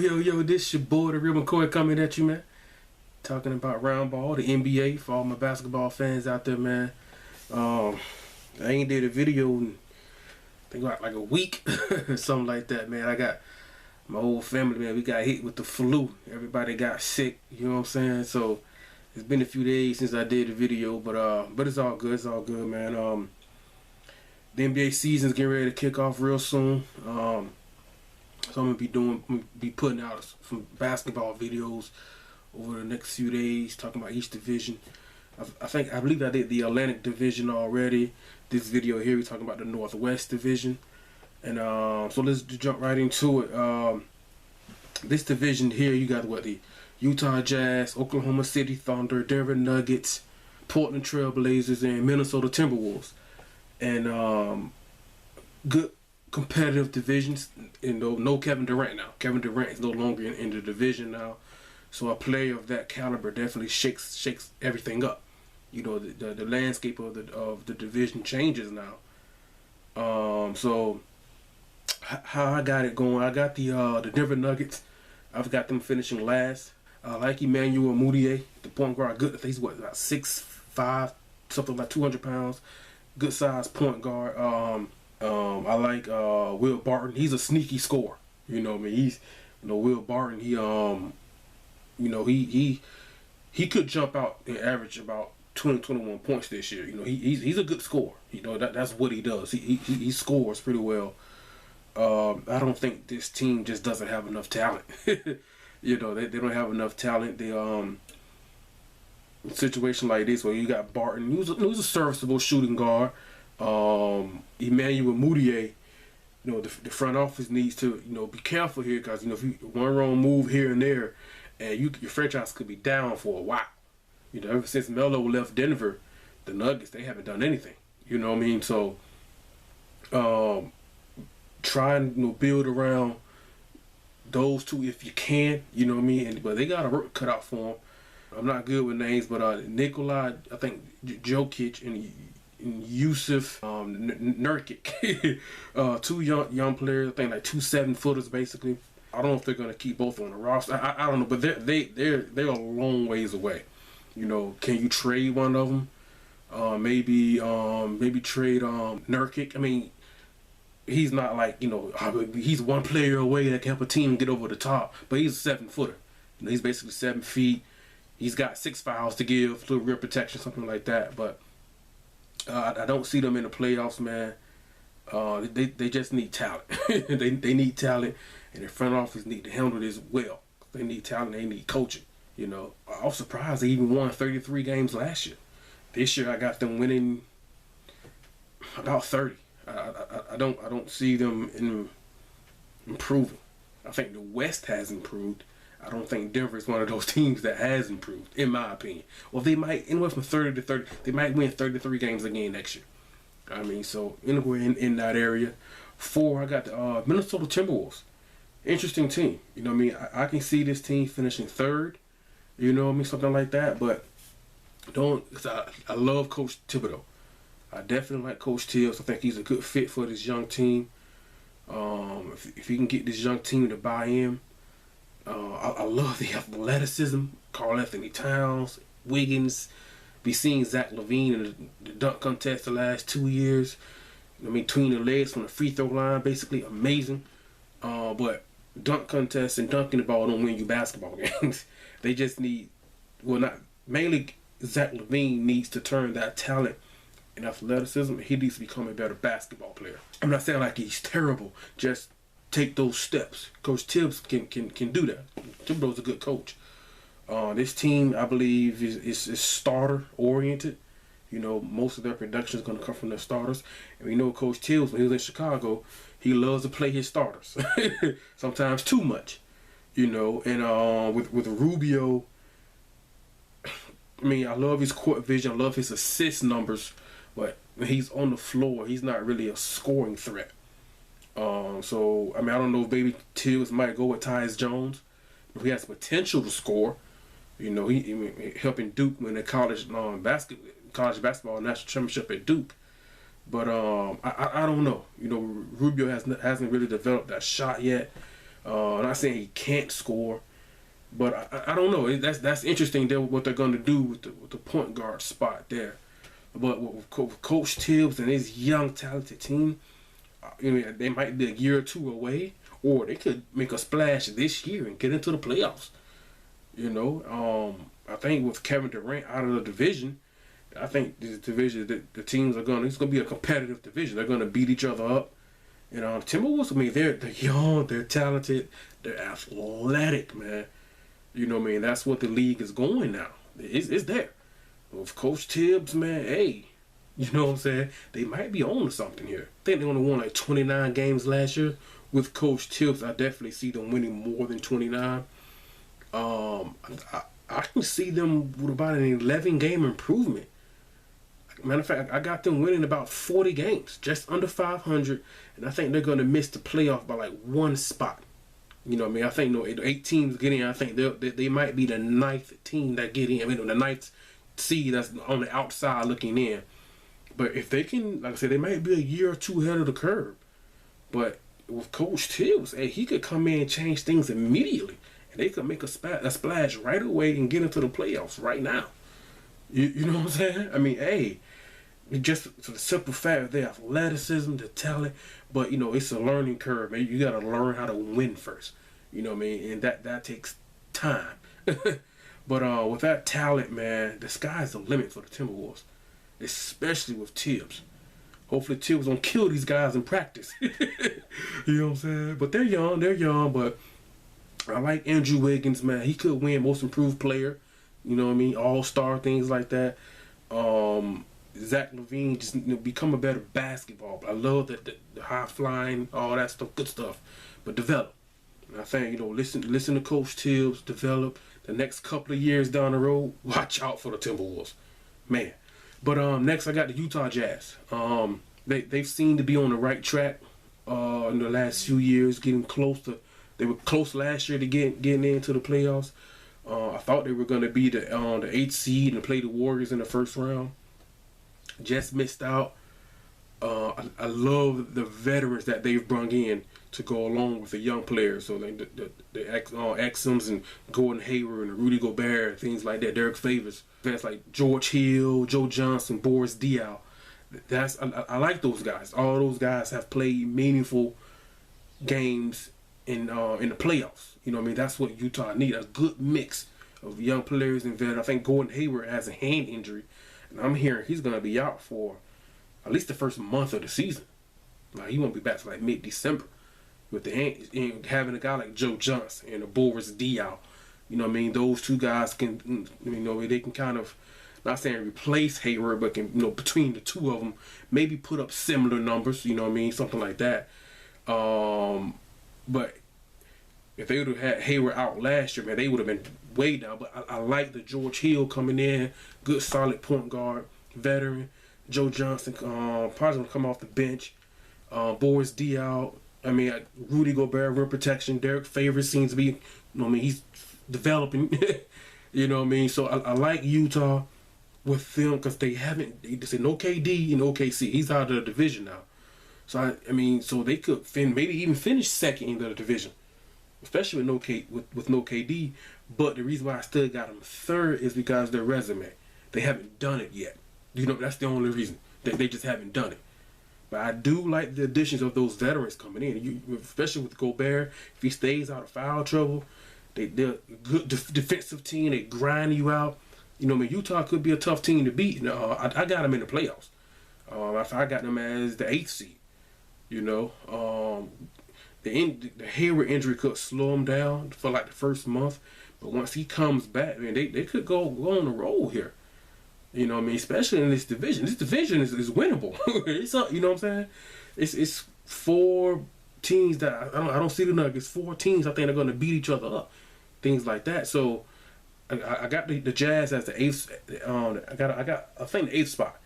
Yo, this your boy, the Real McCoy, coming at you, man. Talking about round ball, the NBA, for all my basketball fans out there, man. I ain't did a video in, I think like a week, something like that, man. I got my whole family, man. We got hit with the flu. Everybody got sick, you know what I'm saying? So it's been a few days since I did a video, but it's all good. It's all good, man. The NBA season's getting ready to kick off real soon. So I'm gonna be putting out some basketball videos over the next few days, talking about each division. I believe I did the Atlantic division already. This video here, we're talking about the Northwest division, and so let's jump right into it. This division here, you got what, the Utah Jazz, Oklahoma City Thunder, Denver Nuggets, Portland Trailblazers, and Minnesota Timberwolves, and good competitive divisions. You know, no Kevin Durant now. Kevin Durant is no longer in the division now, so a player of that caliber definitely shakes everything up. You know, the landscape of the division changes now. So how I got it going, I got the Denver Nuggets. I've got them finishing last. I like Emmanuel Mudiay, the point guard. Good. I think he's what, about 6'5", something like 200 pounds. Good size point guard. I like Will Barton. He's a sneaky scorer. You know what I mean? He's, you know, Will Barton. He you know, he could jump out and average about 21 points this year. You know, he's a good scorer. You know, that's what he does. He scores pretty well. I don't think this team just doesn't have enough talent. You know, they don't have enough talent. They situation like this where you got Barton, he was a serviceable shooting guard. Emmanuel Mudiay, you know, the front office needs to, you know, be careful here, because, you know, if you one wrong move here and there, and your franchise could be down for a while. You know, ever since Melo left Denver, the Nuggets, they haven't done anything. You know what I mean? So try and, you know, build around those two if you can. You know what I mean? But they got a work cut out for them. I'm not good with names, but Nikola, I think Jokic and Yusuf Nurkic, two young players. I think like 2 7-footers basically. I don't know if they're gonna keep both on the roster. I don't know, but they're a long ways away. You know, can you trade one of them? Maybe trade Nurkic. I mean, he's not like, you know, he's one player away that can help a team get over the top, but he's a 7-footer. You know, he's basically 7 feet. He's got 6 fouls to give, a little rear protection, something like that. But I don't see them in the playoffs, man. They just need talent. they need talent, and the front office need to handle this well. They need talent. They need coaching. You know, I was surprised they even won 33 games last year. This year I got them winning about 30. I don't see them improving. I think the West has improved. I don't think Denver is one of those teams that has improved, in my opinion. Well, they might, anywhere from 30 to 30, they might win 33 games again next year. I mean, so anywhere in that area. 4, I got the Minnesota Timberwolves. Interesting team. You know what I mean? I can see this team finishing 3rd. You know what I mean? Something like that. But cause I love Coach Thibodeau. I definitely like Coach Tibbs. I think he's a good fit for this young team. If he can get this young team to buy in. I love the athleticism. Karl-Anthony Towns, Wiggins. Be seeing Zach LaVine in the dunk contest the last 2 years. I mean, between the legs from the free throw line, basically amazing. But dunk contests and dunking the ball don't win you basketball games. They just need, well, not mainly Zach LaVine needs to turn that talent and athleticism. He needs to become a better basketball player. I'm not saying like he's terrible. Just take those steps. Coach Tibbs can do that. Thibodeau's a good coach. This team, I believe, is starter oriented. You know, most of their production is going to come from their starters. And we know Coach Tibbs, when he was in Chicago, he loves to play his starters. Sometimes too much. You know, and with Rubio, I mean, I love his court vision. I love his assist numbers. But when he's on the floor, he's not really a scoring threat. So, I mean, I don't know if maybe Tibbs might go with Tyus Jones. He has potential to score. You know, he helping Duke win the college basketball national championship at Duke. But I don't know. You know, Rubio hasn't really developed that shot yet. I'm not saying he can't score, but I don't know. That's interesting. What they're going to do with the point guard spot there. But with Coach Tibbs and his young, talented team, they might be a year or two away, or they could make a splash this year and get into the playoffs. I think with Kevin Durant out of the division, I think this division, the teams it's going to be a competitive division. They're going to beat each other up. Timberwolves, they're young, they're talented, they're athletic, man. That's what the league is going now. It's there. With Coach Tibbs, man, hey, you know what I'm saying? They might be on to something here. I think they only won like 29 games last year. With Coach Tibbs, I definitely see them winning more than 29. I can see them with about an 11-game improvement. Matter of fact, I got them winning about 40 games, just under 500, and I think they're going to miss the playoff by like one spot. I think 8 teams get in. I think they might be the 9th team that get in. The 9th seed that's on the outside looking in. But if they can, like I said, they might be a year or two ahead of the curve. But with Coach Tibbs, hey, he could come in and change things immediately, and they could make a splash right away and get into the playoffs right now. You know what I'm saying? Hey, just for the simple fact of their athleticism, the talent, but it's a learning curve, man. You got to learn how to win first. And that takes time. But with that talent, man, the sky's the limit for the Timberwolves, especially with Tibbs. Hopefully Tibbs don't kill these guys in practice. You know what I'm saying? But they're young, but I like Andrew Wiggins, man. He could win Most Improved Player. All-star, things like that. Zach LaVine just become a better basketball. I love the high flying, all that stuff, good stuff. But develop. And I think listen to Coach Tibbs, develop. The next couple of years down the road, watch out for the Timberwolves, man. But next I got the Utah Jazz. They've seemed to be on the right track in the last few years, getting close to. They were close last year to getting into the playoffs. I thought they were going to be the 8th seed and play the Warriors in the first round. Just missed out. I love the veterans that they've brought in to go along with the young players. So like the Exums and Gordon Hayward and Rudy Gobert, things like that. Derek Favors, vets like George Hill, Joe Johnson, Boris Diaw. I like those guys. All those guys have played meaningful games in the playoffs. That's what Utah needs, a good mix of young players and veterans. I think Gordon Hayward has a hand injury, and I'm hearing he's going to be out for at least the first month of the season. Like, he won't be back to like mid-December. With having a guy like Joe Johnson and a Boris Diaw, those two guys can, they can kind of, not saying replace Hayward, but can, between the two of them, maybe put up similar numbers, something like that. But if they would have had Hayward out last year, man, they would have been way down. But I like the George Hill coming in, good solid point guard, veteran. Joe Johnson probably going to come off the bench. Boris Diaw, Rudy Gobert, rim protection. Derek Favors seems to be, he's developing. So I like Utah with them because they said no KD and OKC. He's out of the division now. So so they could maybe even finish second in the division, especially with no KD. But the reason why I still got them third is because their resume. They haven't done it yet. That's the only reason. They just haven't done it. But I do like the additions of those veterans coming in, especially with Gobert. If he stays out of foul trouble, they're a good defensive team. They grind you out. Utah could be a tough team to beat. I got them in the playoffs. I got them as the 8th seed. The Hayward injury could slow them down for like the first month, but once he comes back, man, they could go on a roll here. Especially in this division. This division is winnable. It's you know what I'm saying? It's 4 teams that I don't see the Nuggets. 4 teams I think are going to beat each other up, things like that. So I got the Jazz as the 8th. I think the 8th spot.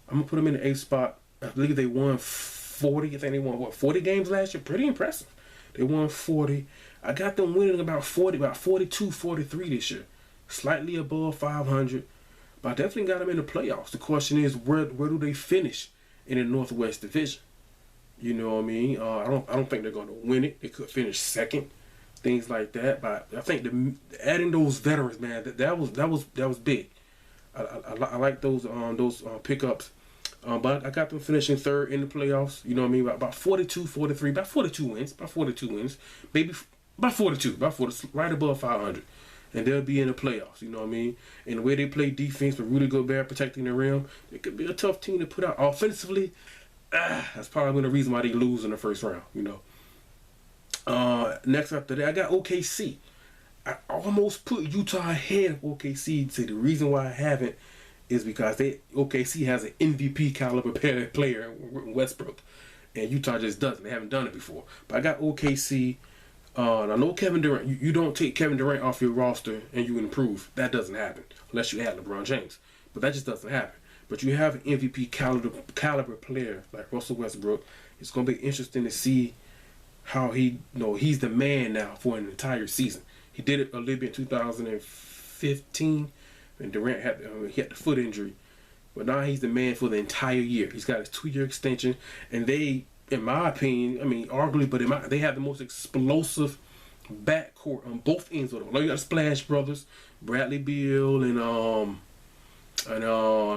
I'm gonna put them in the 8th spot. I believe they won 40. I think they won 40 games last year. Pretty impressive. They won 40. I got them winning about 42, 43 this year, slightly above 500. But I definitely got them in the playoffs. The question is, where do they finish in the Northwest Division? I don't think they're going to win it. They could finish second. things like that. But I think adding those veterans, man, that was big. I like those pickups. But I got them finishing third in the playoffs. You know what I mean? About 42, 43, about 42 wins. About 42 wins. Maybe about 42. About 40, right above 500. And they'll be in the playoffs. You know what I mean? And the way they play defense with Rudy Gobert protecting the rim, it could be a tough team to put out. Offensively, that's probably the reason why they lose in the first round. You know. Next after that, I got OKC. I almost put Utah ahead of OKC. Say the reason why I haven't is because OKC has an MVP caliber player, Westbrook, and Utah just doesn't. They haven't done it before. But I got OKC. I know Kevin Durant. You don't take Kevin Durant off your roster and you improve. That doesn't happen unless you add LeBron James. But that just doesn't happen. But you have an MVP caliber player like Russell Westbrook. It's going to be interesting to see how he's the man now for an entire season. He did it a little bit in 2015. And Durant had the foot injury, but now he's the man for the entire year. He's got his 2-year extension, and they, in my opinion, I mean, arguably, but they have the most explosive backcourt on both ends of the floor. You got Splash Brothers, Bradley Beal, and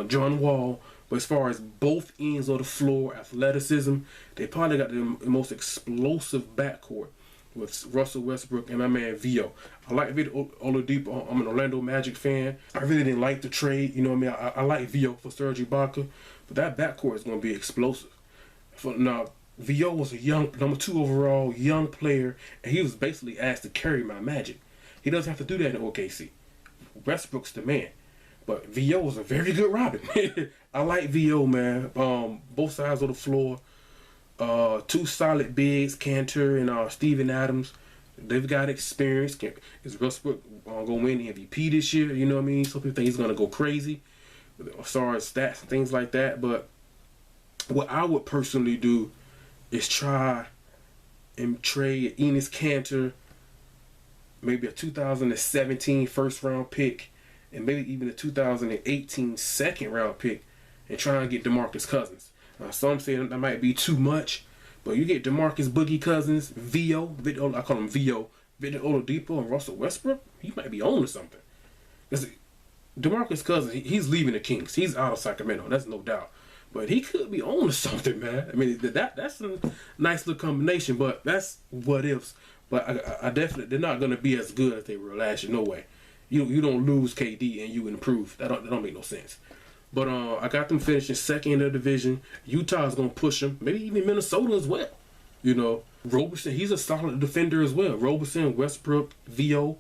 John Wall. But as far as both ends of the floor, athleticism, they probably got the most explosive backcourt with Russell Westbrook and my man Vio. I like Victor Oladipo. I'm an Orlando Magic fan. I really didn't like the trade. You know what I mean? I like Vio for Serge Ibaka, but that backcourt is going to be explosive. Now, Vio was a young, number 2 overall, young player, and he was basically asked to carry my Magic. He doesn't have to do that in OKC. Westbrook's the man. But Vio was a very good Robin. I like Vio, man. Both sides of the floor. 2 solid bigs, Cantor and Steven Adams. They've got experience. Is Westbrook going to win the MVP this year? You know what I mean? Some people think he's going to go crazy as far as stats and things like that. But what I would personally do is try and trade Enes Kanter, maybe a 2017 first round pick, and maybe even a 2018 second round pick, and try and get DeMarcus Cousins. Some say that might be too much, but you get DeMarcus Boogie Cousins, I call him Vio, Victor Oladipo, and Russell Westbrook. He might be on to something. Because DeMarcus Cousins, he's leaving the Kings. He's out of Sacramento, that's no doubt. But he could be on to something, man. I mean, that's a nice little combination, but that's what ifs. But I definitely, they're not going to be as good as they were last year. No way. You don't lose KD and you improve. That don't make no sense. But I got them finishing second in the division. Utah's going to push them. Maybe even Minnesota as well. You know, Roberson, he's a solid defender as well. Roberson, Westbrook, Vio,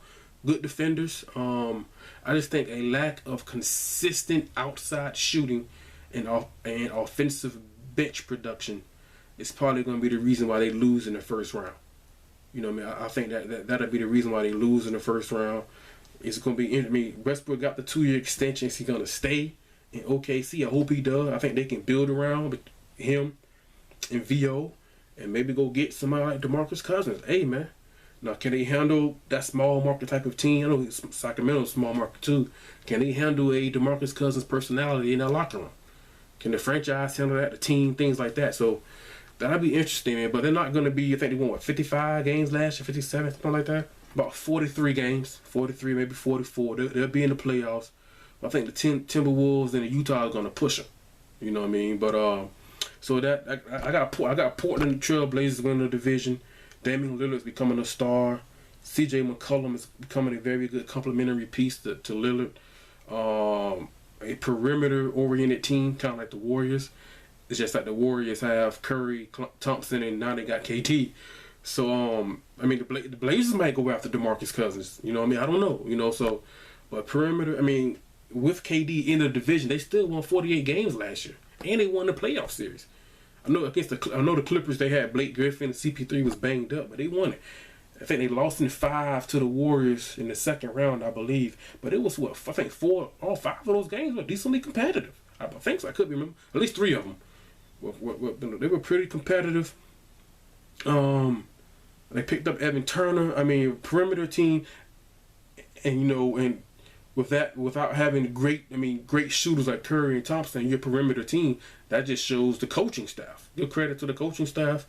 good defenders. I just think a lack of consistent outside shooting and offensive bench production is probably going to be the reason why they lose in the first round. You know what I mean? I think that'll be the reason why they lose in the first round. It's going to be, I mean, Westbrook got the 2-year extension. Is he going to stay in OKC? I hope he does. I think they can build around him and Vio and maybe go get somebody like DeMarcus Cousins. Hey, man. Now, can they handle that small market type of team? I know Sacramento's small market too. Can they handle a DeMarcus Cousins personality in their locker room? Can the franchise handle that, the team, things like that? So that'll be interesting, man. But they're not going to be, I think they won, 55 games last year, 57, something like that? About 43 games, 43, maybe 44. They'll be in the playoffs. I think the Timberwolves and the Utah are going to push them. You know what I mean? But so that I got Portland Trailblazers winning the division. Damian Lillard's becoming a star. C.J. McCollum is becoming a very good complementary piece to Lillard. A perimeter-oriented team, kind of like the Warriors. It's just like the Warriors have Curry, Thompson, and now they got KD. So, I mean, the Blazers might go after DeMarcus Cousins. You know what I mean? I don't know. You know, so, but perimeter, I mean, with KD in the division, they still won 48 games last year. And they won the playoff series. I know the Clippers, they had Blake Griffin, and CP3 was banged up, but they won it. I think they lost in 5 to the Warriors in the second round, I believe. But it was, I think all 5 of those games were decently competitive. I think so. I could remember. At least 3 of them. They were pretty competitive. They picked up Evan Turner. I mean, perimeter team, and you know, and with that, without having great shooters like Curry and Thompson, your perimeter team, that just shows the coaching staff. Give credit to the coaching staff.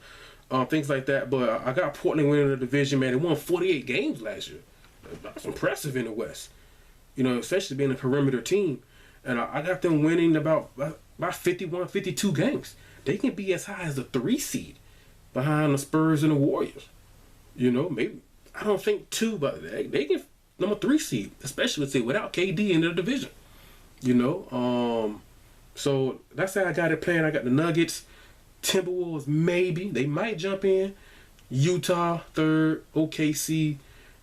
things like that. But I got Portland winning the division, man. They won 48 games last year. That's impressive in the West. You know, especially being a perimeter team. And I got them winning about 51, 52 games. They can be as high as the 3 seed behind the Spurs and the Warriors. You know, maybe, I don't think 2, but they can number 3 seed, especially without KD in the division. You know, so that's how I got it playing. I got the Nuggets, Timberwolves, maybe they might jump in. Utah 3rd, OKC,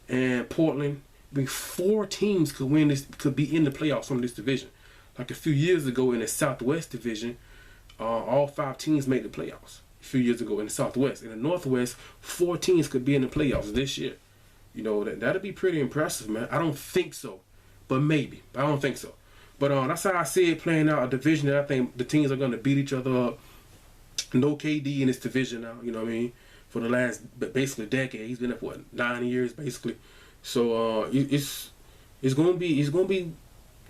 and Portland. I mean, 4 teams could win this, could be in the playoffs from this division. Like a few years ago in the Southwest division, all 5 teams made the playoffs. A few years ago in the Southwest. In the Northwest, 4 teams could be in the playoffs this year. You know, that'd be pretty impressive, man. I don't think so, but maybe. I don't think so. But that's how I see it playing out, a division that I think the teams are going to beat each other up. No KD in this division now, you know what I mean? For the last, basically, decade. He's been up, 9 years, basically. So it's gonna be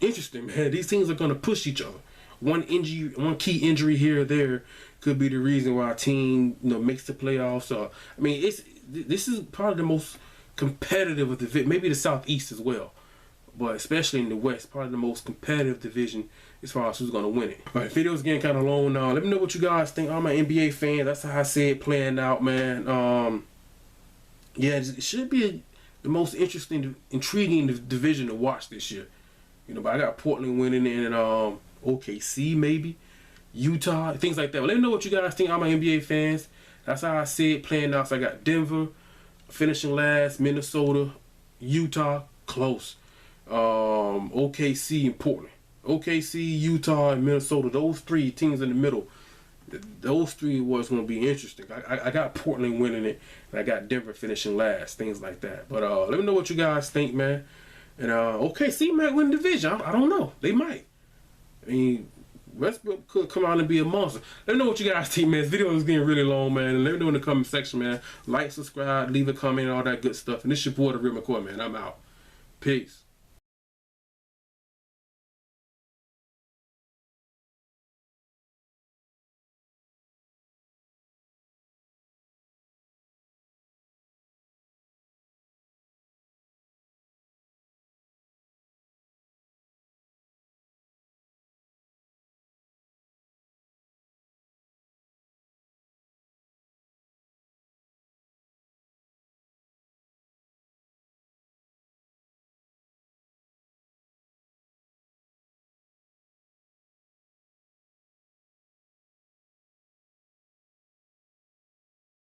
interesting, man. These teams are gonna push each other. One key injury here or there could be the reason why a team, you know, makes the playoffs. I mean, this is probably the most competitive of the maybe the Southeast as well, but especially in the West, probably the most competitive division as far as who's gonna win it. All right, video's getting kind of long now. Let me know what you guys think. All my NBA fans, that's how I see it playing out, man. Yeah, it should be the most interesting, intriguing division to watch this year. You know, but I got Portland winning and OKC maybe, Utah, things like that. But let me know what you guys think, all my NBA fans. That's how I see it playing out. So I got Denver finishing last, Minnesota, Utah close, OKC and Portland. OKC, Utah, and Minnesota. Those 3 teams in the middle. Those 3 was going to be interesting. I got Portland winning it, and I got Denver finishing last, things like that. But let me know what you guys think, man. And OKC might win the division. I don't know. They might. I mean, Westbrook could come out and be a monster. Let me know what you guys think, man. This video is getting really long, man. And let me know in the comment section, man. Like, subscribe, leave a comment, all that good stuff. And this your boy, The Real McCoy, man. I'm out. Peace.